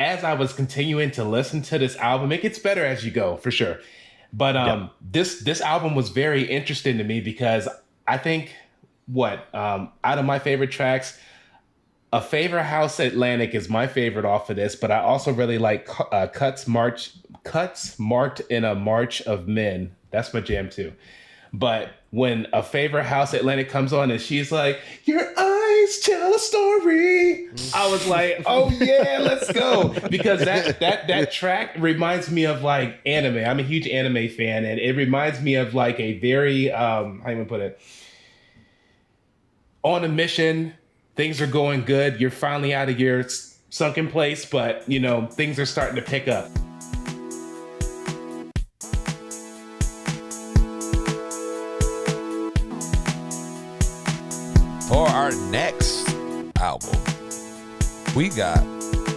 as I was continuing to listen to this album, it gets better as you go, for sure. But Yep. this album was very interesting to me because I think out of my favorite tracks, A Favorite House Atlantic is my favorite off of this, but I also really like Cuts Marked in a March of Men. That's my jam too. But when A Favorite House Atlantic comes on and she's like, "Your eyes tell a story," I was like, "Oh yeah, let's go!" Because that track reminds me of like anime. I'm a huge anime fan, and it reminds me of like a very how do you put it, on a mission. Things are going good. You're finally out of your sunken place, but things are starting to pick up. For our next album, we got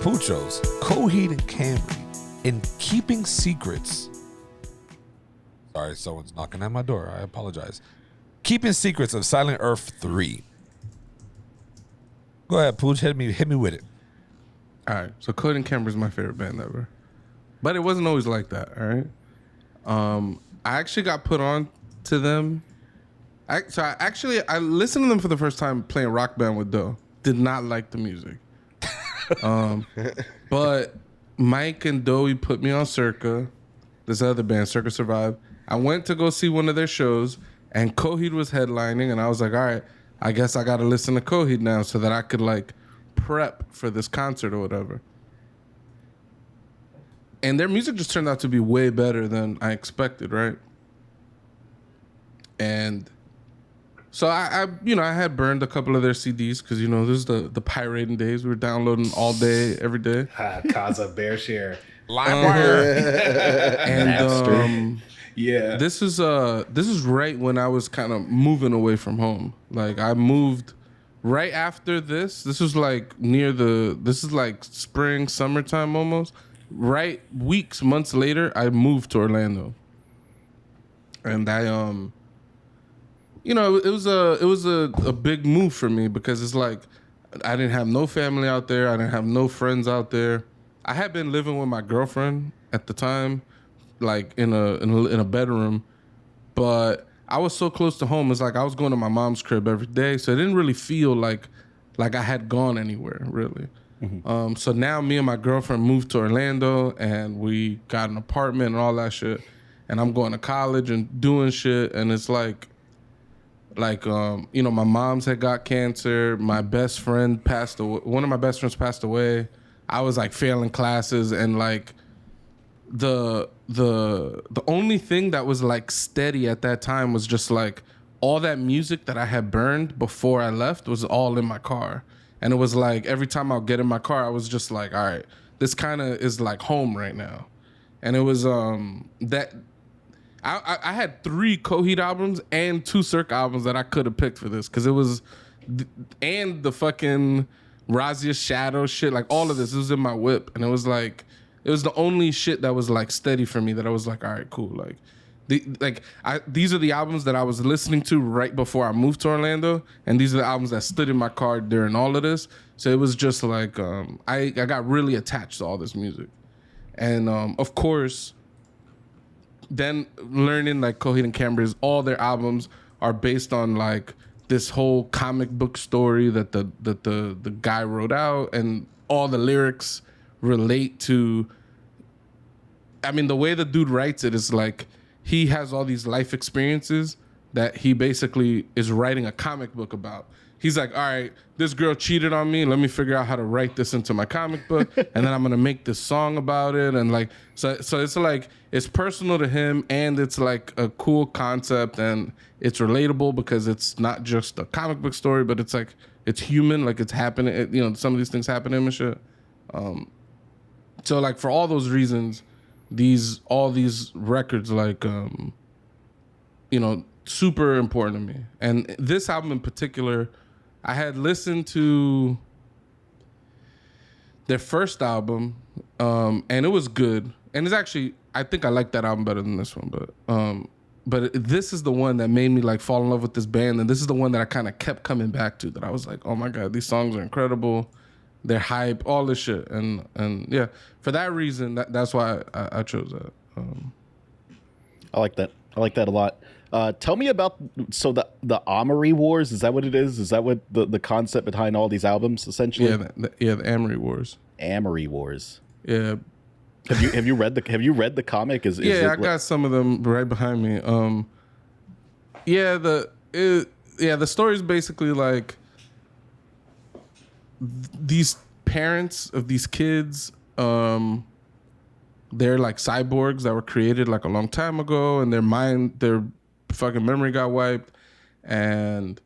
Pucho's Coheed and Cambria in Keeping Secrets. Sorry, someone's knocking at my door. I apologize. Keeping Secrets of Silent Earth 3. Go ahead, Pooch. Hit me with it. All right. So Coheed and Cambria is my favorite band ever. But it wasn't always like that, all right? I actually got put on to them. I listened to them for the first time playing Rock Band with Doe. Did not like the music. But Mike and Doe put me on Circa, this other band, Circa Survive. I went to go see one of their shows, and Coheed was headlining, and I was like, all right, I guess I got to listen to Coheed now so that I could, like, prep for this concert or whatever. And their music just turned out to be way better than I expected, right? And so I had burned a couple of their CDs because, this is the pirating days. We were downloading all day, every day. Kaza Bear Share. LimeWire. And yeah. This is right when I was kind of moving away from home. Like I moved right after this. This was like this is like spring, summertime almost. Right, months later, I moved to Orlando. And I it was a big move for me because it's like I didn't have no family out there. I didn't have no friends out there. I had been living with my girlfriend at the time, like in a bedroom, but I was so close to home. It's like I was going to my mom's crib every day, so it didn't really feel like I had gone anywhere really. Mm-hmm. So now me and my girlfriend moved to Orlando, and we got an apartment and all that shit. And I'm going to college and doing shit, and it's like my mom's had got cancer. My best friend passed away. One of my best friends passed away. I was like failing classes, and like the only thing that was like steady at that time was just like all that music that I had burned before I left was all in my car. And it was like every time I'll get in my car, I was just like, all right, this kind of is like home right now. And it was that I had 3 Coheed albums and 2 Circa albums that I could have picked for this because it was, and the fucking Razia Shadow shit, like all of this, it was in my whip. And it was like, it was the only shit that was like steady for me that I was like, all right, cool. Like, these are the albums that I was listening to right before I moved to Orlando, and these are the albums that stood in my car during all of this. So it was just like I got really attached to all this music, and of course, then learning like Coheed and Cambria's, all their albums are based on like this whole comic book story that the guy wrote out, and all the lyrics relate to. I mean, the way the dude writes it is like, he has all these life experiences that he basically is writing a comic book about. He's like, all right, this girl cheated on me. Let me figure out how to write this into my comic book. And then I'm going to make this song about it. And like, so it's like, it's personal to him, and it's like a cool concept, and it's relatable because it's not just a comic book story, but it's like, it's human. Like it's happening, some of these things happen to him and shit. So like for all those reasons, all these records, like, super important to me. And this album in particular, I had listened to their first album, and it was good. And it's actually, I think I like that album better than this one, but this is the one that made me like fall in love with this band. And this is the one that I kind of kept coming back to, that I was like, oh my God, these songs are incredible. their hype, all this shit, and yeah, for that reason, that's why I chose that. I like that. I like that a lot. Tell me about the Amory Wars. Is that what it is? Is that what the concept behind all these albums essentially? Yeah, the Amory Wars. Amory Wars. Yeah. Have you read the comic? I got some of them right behind me. The story is basically like these parents of these kids. They're like cyborgs that were created like a long time ago, and their fucking memory got wiped, and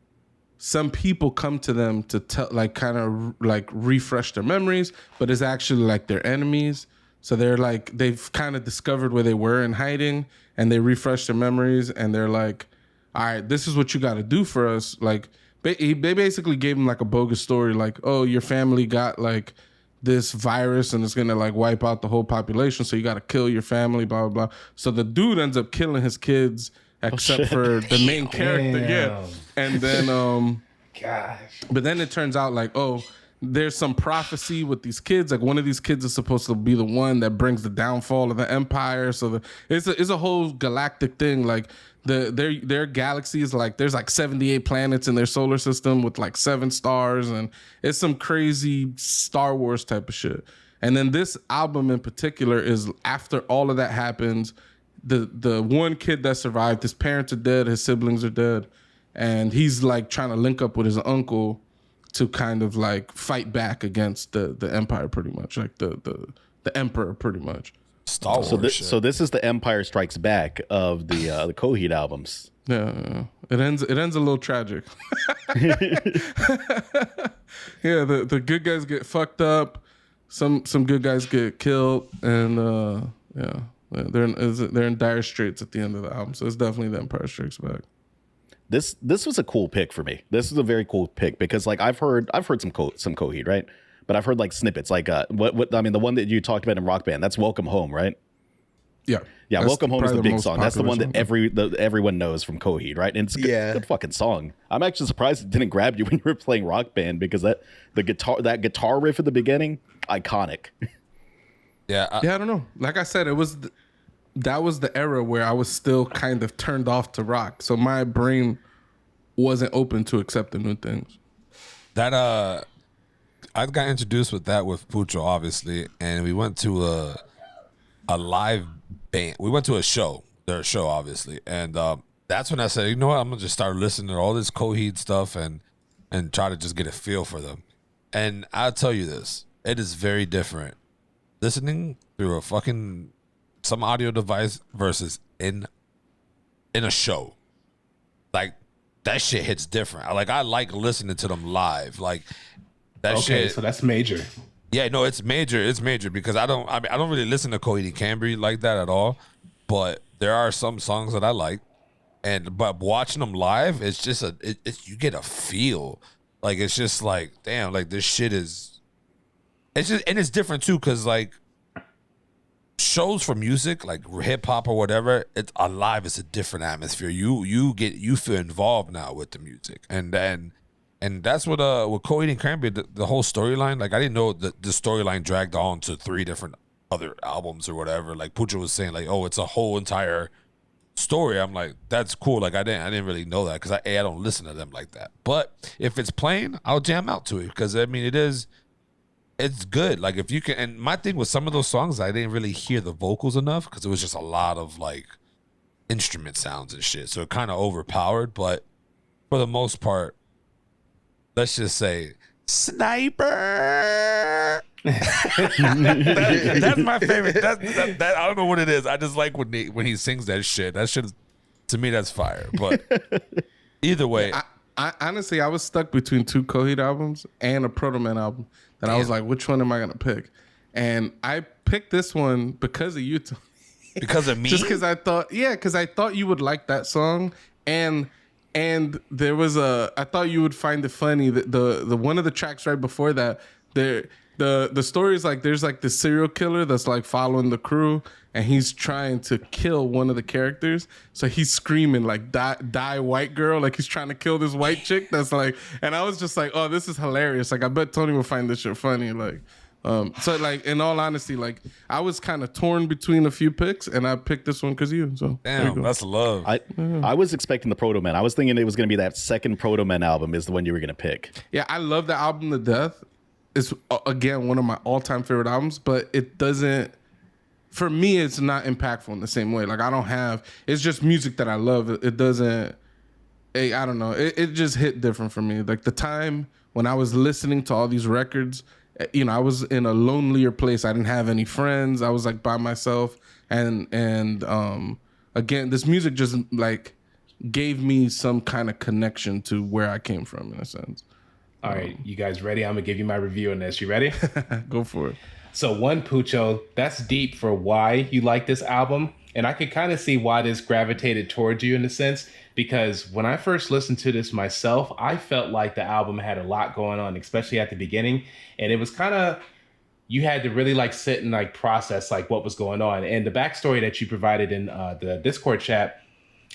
some people come to them to tell, like, kind of like refresh their memories, but it's actually like their enemies. So they're like, they've kind of discovered where they were in hiding, and they refresh their memories, and they're like, all right, this is what you got to do for us. Like, they basically gave him like a bogus story, like, oh, your family got like this virus and it's gonna like wipe out the whole population, so you got to kill your family, blah blah blah. So the dude ends up killing his kids, except for the main character. Yeah, and then gosh, but then it turns out like, oh, there's some prophecy with these kids. Like, one of these kids is supposed to be the one that brings the downfall of the empire. So it's a whole galactic thing. Like, their galaxy is like, there's like 78 planets in their solar system with like 7 stars, and it's some crazy Star Wars type of shit. And then this album in particular is after all of that happens. The one kid that survived, his parents are dead, his siblings are dead, and he's like trying to link up with his uncle to kind of like fight back against the empire, pretty much, like the emperor, pretty much. Star Wars. So this is the Empire Strikes Back of the Coheed albums. Yeah, it ends a little tragic. Yeah, the good guys get fucked up, some good guys get killed, and they're in dire straits at the end of the album. So it's definitely the Empire Strikes Back. This was a cool pick for me. This is a very cool pick because like I've heard some Coheed, right? But I've heard like snippets, like what I mean, the one that you talked about in Rock Band, that's Welcome Home, right? Yeah, Welcome Home is the big song. That's the one song. that everyone knows from Coheed, right? And it's a good fucking song. I'm actually surprised it didn't grab you when you were playing Rock Band, because that guitar riff at the beginning, iconic. Yeah, I don't know. Like I said, that was the era where I was still kind of turned off to rock, so my brain wasn't open to accepting new things. That I got introduced with Pucho, obviously, and we went to a live band. We went to their show, obviously, and that's when I said, you know what, I'm gonna just start listening to all this Coheed stuff and try to just get a feel for them. And I'll tell you this, it is very different listening through some audio device versus in a show. Like, that shit hits different. I like listening to them live. Like, that shit. So that's major. Yeah, no, it's major. It's major because I don't really listen to Coheed and Cambria like that at all. But there are some songs that I like, but watching them live, it's just you get a feel. Like, it's just like, damn, like, this shit is. It's just, and it's different too, because like shows for music, like hip hop or whatever, it's alive. It's a different atmosphere. You feel involved now with the music, and that's what with Coheed and Cambria, the whole storyline. Like, I didn't know that the storyline dragged on to 3 different other albums or whatever. Like Pucho was saying, like, oh, it's a whole entire story. I'm like, that's cool. Like, I didn't really know that because I don't listen to them like that. But if it's playing, I'll jam out to it because I mean it's good. Like, if you can, and my thing with some of those songs, I didn't really hear the vocals enough because it was just a lot of like instrument sounds and shit. So it kind of overpowered. But for the most part, let's just say Sniper. That's my favorite. That I don't know what it is. I just like when he sings that shit. That shit, to me, that's fire. But either way, I honestly, I was stuck between 2 Coheed albums and a Proto Man album. And I was like, which one am I gonna pick? And I picked this one because of you. Because of me? Just because I thought you would like that song, and there was I thought you would find it funny that the one of the tracks right before that, the story is like there's like this serial killer that's like following the crew, and he's trying to kill one of the characters. So he's screaming like die white girl, like he's trying to kill this white chick that's like, and I was just like, oh, this is hilarious. Like I bet Tony will find this shit funny. Like so like in all honesty, like I was kind of torn between a few picks, and I picked this one because you. So damn, that's love. I was expecting the Proto Men. I was thinking it was going to be that second Proto Men album is the one you were going to pick. Yeah, I love the album to death. It's again one of my all-time favorite albums, but it doesn't. For me, it's not impactful in the same way. Like I don't have. It's just music that I love. It doesn't. I don't know. It just hit different for me. Like the time when I was listening to all these records, you know, I was in a lonelier place. I didn't have any friends. I was like by myself, and again, this music just like gave me some kind of connection to where I came from in a sense. All right, you guys ready? I'm gonna give you my review on this. You ready? Go for it. So one, Pucho, that's deep for why you like this album. And I could kind of see why this gravitated towards you in a sense, because when I first listened to this myself, I felt like the album had a lot going on, especially at the beginning. And it was kind of, you had to really like sit and like process like what was going on. And the backstory that you provided in the Discord chat,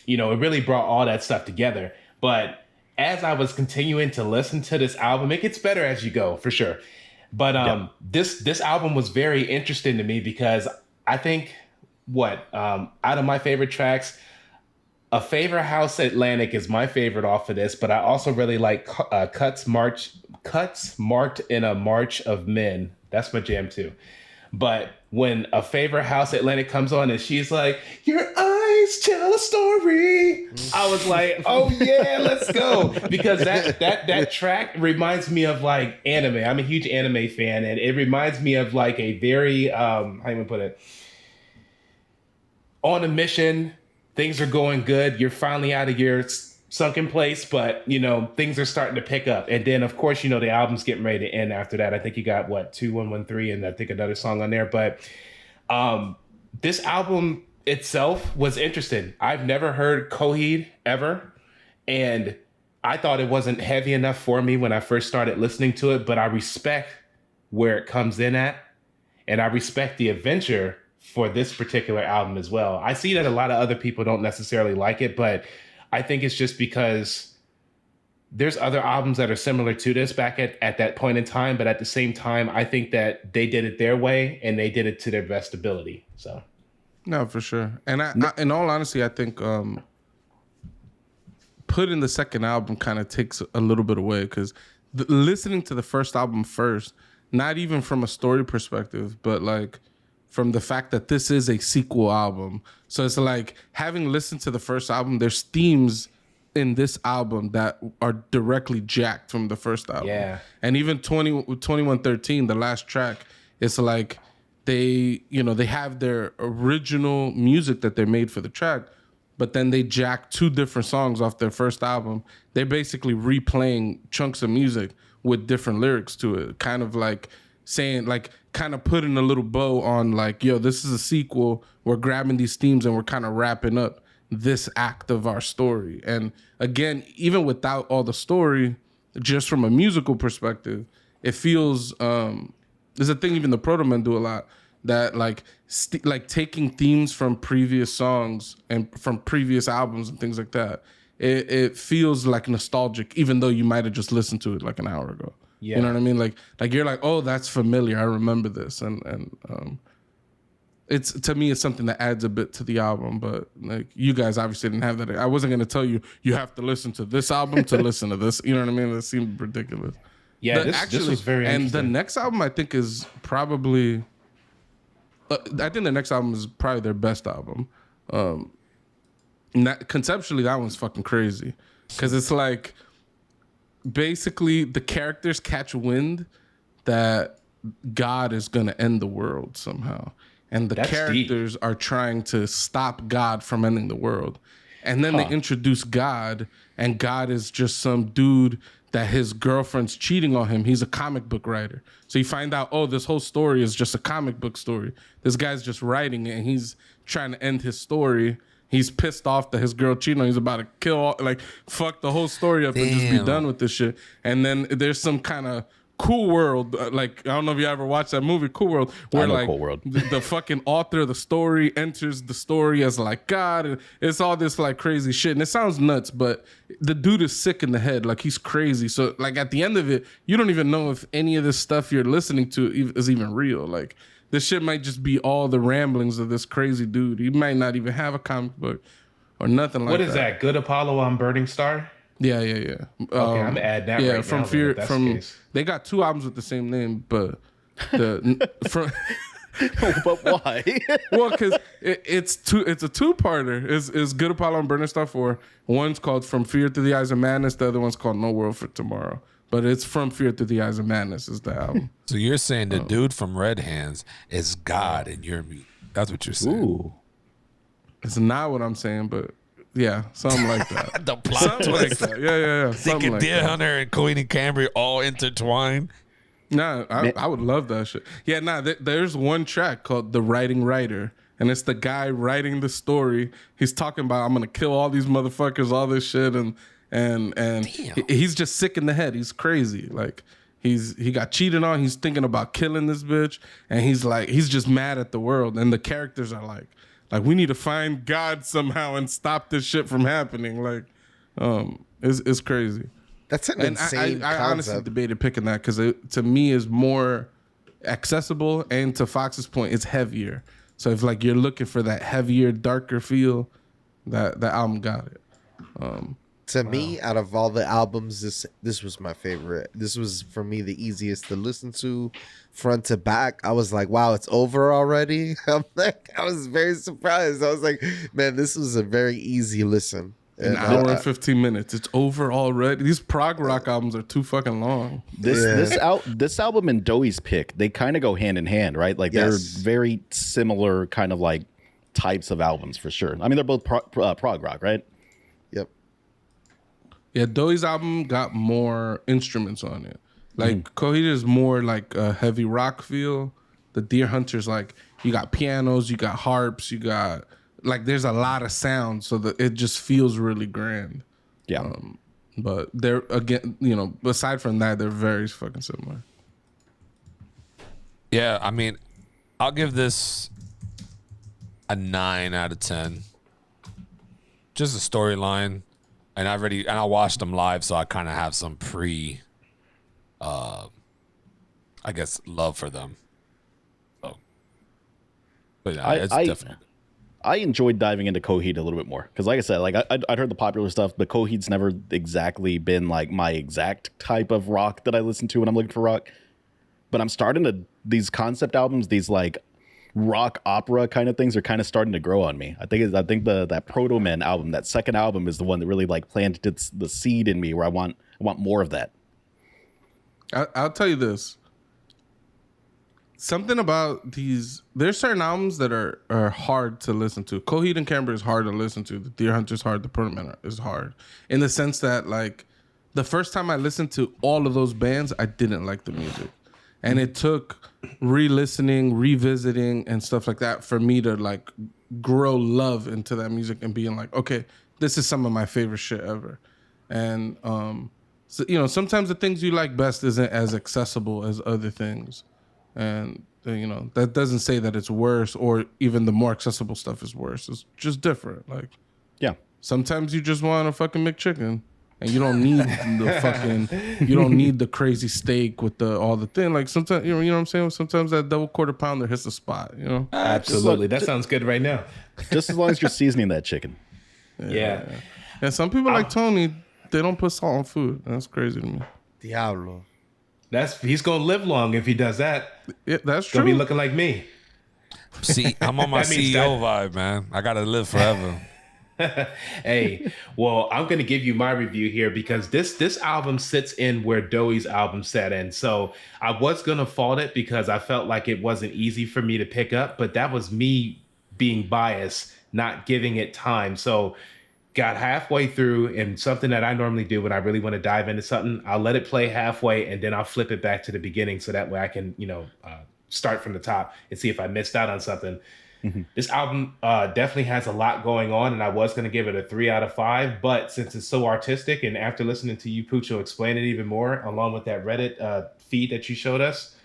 you know, it really brought all that stuff together. But as I was continuing to listen to this album, it gets better as you go, for sure. But this album was very interesting to me because I think out of my favorite tracks, A Favorite House Atlantic is my favorite off of this, but I also really like Cuts Marked in a March of Men. That's my jam too. But when A Favorite House Atlantic comes on and she's like, your eyes tell a story, I was like, oh yeah, let's go. Because that track reminds me of like anime. I'm a huge anime fan, and it reminds me of like a very, how do you put it? On a mission, things are going good. You're finally out of your sunken place, but you know, things are starting to pick up. And then of course, you know, the album's getting ready to end after that. I think you got 2113 and I think another song on there. But this album itself was interesting. I've never heard Coheed ever. And I thought it wasn't heavy enough for me when I first started listening to it, but I respect where it comes in at. And I respect the adventure for this particular album as well. I see that a lot of other people don't necessarily like it, but I think it's just because there's other albums that are similar to this back at that point in time. But at the same time, I think that they did it their way and they did it to their best ability. So, no, for sure. And I in all honesty, I think putting the second album kind of takes a little bit away because listening to the first album first, not even from a story perspective, but like from the fact that this is a sequel album. So it's like having listened to the first album, there's themes in this album that are directly jacked from the first album. Yeah. And even 2113, the last track, it's like they have their original music that they made for the track, but then they jack two different songs off their first album. They're basically replaying chunks of music with different lyrics to it, kind of like saying, like, kind of putting a little bow on, like, yo, this is a sequel. We're grabbing these themes and we're kind of wrapping up this act of our story. And again, even without all the story, just from a musical perspective, it feels, there's a thing even the Proto Men do a lot, that like taking themes from previous songs and from previous albums and things like that. It feels like nostalgic, even though you might have just listened to it like an hour ago. Yeah. You know what I mean? Like you're like, oh, that's familiar. I remember this. And it's, to me, it's something that adds a bit to the album. But like, you guys obviously didn't have that. I wasn't going to tell you have to listen to this album to listen to this. You know what I mean? It seemed ridiculous. Yeah, this was very interesting. And the next album, I think, is probably, I think the next album is probably their best album. Conceptually, that one's fucking crazy. Because it's like, basically the characters catch wind that God is going to end the world somehow. And the characters are trying to stop God from ending the world. And then they introduce God, and God is just some dude that his girlfriend's cheating on him. He's a comic book writer. So you find out, oh, this whole story is just a comic book story. This guy's just writing it, and he's trying to end his story. He's pissed off that his girl cheated on him. He's about to kill, fuck the whole story up and just be done with this shit. And then there's some kind of Cool World. Like, I don't know if you ever watched that movie, Cool World, where know like Cool World. the fucking author of the story enters the story as like God, and it's all this like crazy shit, and it sounds nuts, but the dude is sick in the head, like he's crazy. So like at the end of it, you don't even know if any of this stuff you're listening to is even real. Like this shit might just be all the ramblings of this crazy dude. He might not even have a comic book or nothing like that. What is that? Good Apollo on Burning Star? Yeah. Okay, I'm adding that right from now. Fear. If that's the case. They got 2 albums with the same name, but from But why? well, because it's a two-parter. It's Good Apollo and Burning Star 4. One's called From Fear Through the Eyes of Madness. The other one's called No World for Tomorrow. But it's From Fear Through the Eyes of Madness is the album. So you're saying the dude from Red Hands is God in your music? That's what you're saying. Ooh. It's not what I'm saying, but yeah, something like that. The plot Something like twist. that. Yeah. Think Something of like Deer that. Hunter and Coheed and Cambria all intertwined. Nah, I would love that shit. Yeah, there's one track called The Writing Writer, and it's the guy writing the story. He's talking about, I'm gonna kill all these motherfuckers, all this shit, and he's just sick in the head. He's crazy. Like he got cheated on. He's thinking about killing this bitch, and he's just mad at the world. And the characters are like we need to find God somehow and stop this shit from happening. Like, it's crazy. That's an And insane I honestly concept. debated picking that because it to me is more accessible, and to Fox's point, it's heavier. So if like you're looking for that heavier, darker feel, that album got it. To me, out of all the albums, this was my favorite. This was for me the easiest to listen to, front to back. I was like, wow, it's over already. I was very surprised. I was like, man, this was a very easy listen. An hour and 15 minutes. It's over already. These prog rock albums are too fucking long. This album and Doey's pick, they kind of go hand in hand, right? Like Yes. they're very similar kind of like types of albums for sure. I mean, they're both prog rock, right? Yep. Yeah, Doey's album got more instruments on it. Like Coheed is more like a heavy rock feel. The Deer Hunter's like you got pianos, you got harps, you got like there's a lot of sound, so that it just feels really grand. Yeah. But they're again, aside from that, they're very fucking similar. Yeah, I mean, I'll give this a 9 out of 10. Just a storyline, and I watched them live, so I kind of have some I guess, love for them. So, but yeah, it's definitely. I enjoyed diving into Coheed a little bit more because, like I said, like I'd heard the popular stuff, but Coheed's never exactly been like my exact type of rock that I listen to when I'm looking for rock. But I'm starting to these concept albums, these like rock opera kind of things are kind of starting to grow on me. I think that Proto Man album, that second album, is the one that really like planted the seed in me where I want more of that. I'll tell you this. Something about there's certain albums that are hard to listen to. Coheed and Cambria is hard to listen to. The Deer Hunter is hard. The Proto Man is hard. In the sense that like the first time I listened to all of those bands, I didn't like the music. And it took re-listening, revisiting, and stuff like that for me to like grow love into that music and being like, okay, this is some of my favorite shit ever. And so, sometimes the things you like best isn't as accessible as other things. And that doesn't say that it's worse or even the more accessible stuff is worse. It's just different. Like, Yeah. sometimes you just want a fucking McChicken. And you don't need you don't need the crazy steak with all the thing. Like sometimes, you know what I'm saying? Sometimes that double quarter pounder hits the spot, Absolutely. That sounds good right now. Just as long as you're seasoning that chicken. Yeah. And some people like Tony, they don't put salt on food. That's crazy to me. Diablo. He's gonna live long if he does that. Yeah, that's Gonna be true. looking like me. See, I'm on my That means CEO vibe, man. I gotta live forever. Hey, well, I'm gonna give you my review here because this album sits in where Doey's album sat in. So I was gonna fault it because I felt like it wasn't easy for me to pick up, but that was me being biased, not giving it time. So got halfway through, and something that I normally do when I really want to dive into something, I'll let it play halfway and then I'll flip it back to the beginning so that way I can, start from the top and see if I missed out on something. This album definitely has a lot going on, and I was going to give it a 3 out of 5, but since it's so artistic, and after listening to you, Pucho, explain it even more, along with that Reddit feed that you showed us,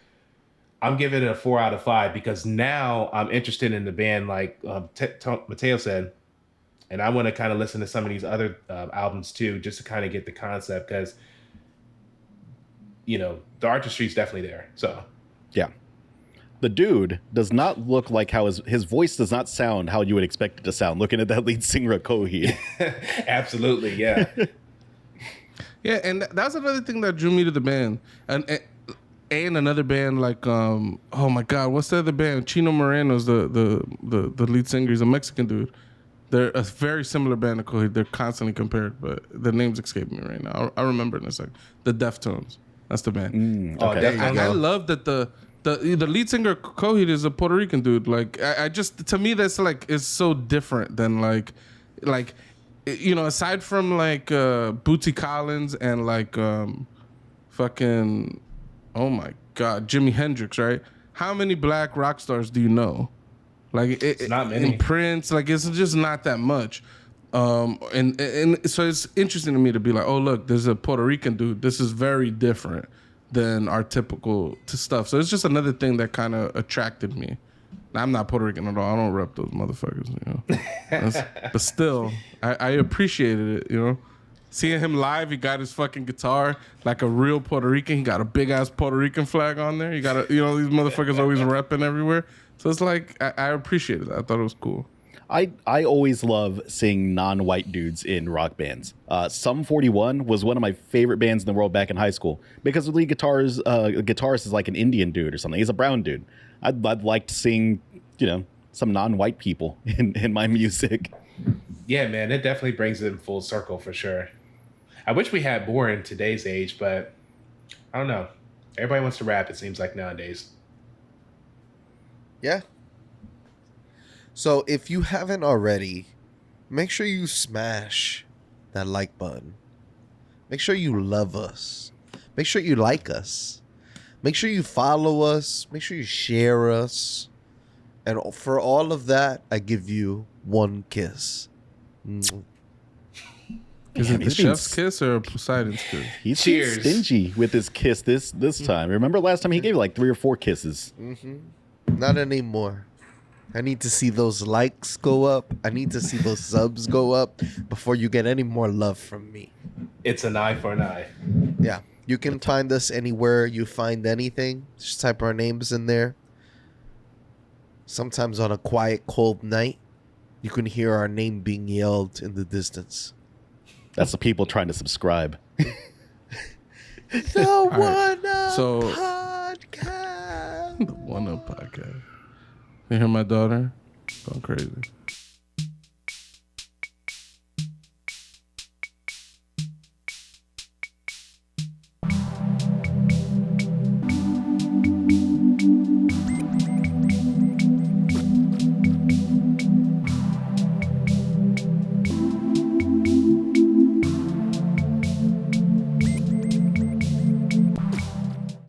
I'm giving it a 4 out of 5 because now I'm interested in the band, like Mateo said, and I want to kind of listen to some of these other albums too, just to kind of get the concept, because the artistry's definitely there. So Yeah. The dude does not look like how his voice does not sound how you would expect it to sound. Looking at that lead singer of Coheed. absolutely, yeah. Yeah, and that's another thing that drew me to the band. And another band like oh my god, what's the other band? Chino Moreno's the lead singer. He's a Mexican dude. They're a very similar band to Coheed. They're constantly compared, but the name's escaping me right now. I'll remember in a second. The Deftones. That's the band. Okay. I love that the lead singer of Coheed is a Puerto Rican dude. Like I just, to me, that's like is so different than like aside from like Bootsy Collins and like fucking, oh my god, Jimi Hendrix, right? How many black rock stars do you know? Like it's not many. In Prince, like it's just not that much. And so it's interesting to me to be like, oh look, there's a Puerto Rican dude. This is very different than our typical stuff. So it's just another thing that kind of attracted me. I'm not Puerto Rican at all. I don't rep those motherfuckers, but still, I appreciated it, Seeing him live, he got his fucking guitar like a real Puerto Rican. He got a big ass Puerto Rican flag on there. He got these motherfuckers always repping everywhere. So it's like I appreciated that. I thought it was cool. I always love seeing non-white dudes in rock bands. Sum 41 was one of my favorite bands in the world back in high school because the lead guitarist is like an Indian dude or something. He's a brown dude. I'd like to sing, some non-white people in my music. Yeah, man, it definitely brings it in full circle for sure. I wish we had more in today's age, but I don't know. Everybody wants to rap, it seems like nowadays. Yeah. So if you haven't already, make sure you smash that like button. Make sure you love us. Make sure you like us. Make sure you follow us. Make sure you share us. And for all of that, I give you one kiss. Is it the chef's kiss or Poseidon's kiss? He's Cheers. stingy with his kiss this time. Remember last time he gave you like 3 or 4 kisses. Not anymore. I need to see those likes go up. I need to see those subs go up before you get any more love from me. It's an eye for an eye. Yeah. You can find us anywhere you find anything. Just type our names in there. Sometimes on a quiet, cold night, you can hear our name being yelled in the distance. That's the people trying to subscribe. The One Up So- Podcast. The One Up Podcast. You hear my daughter? Going crazy.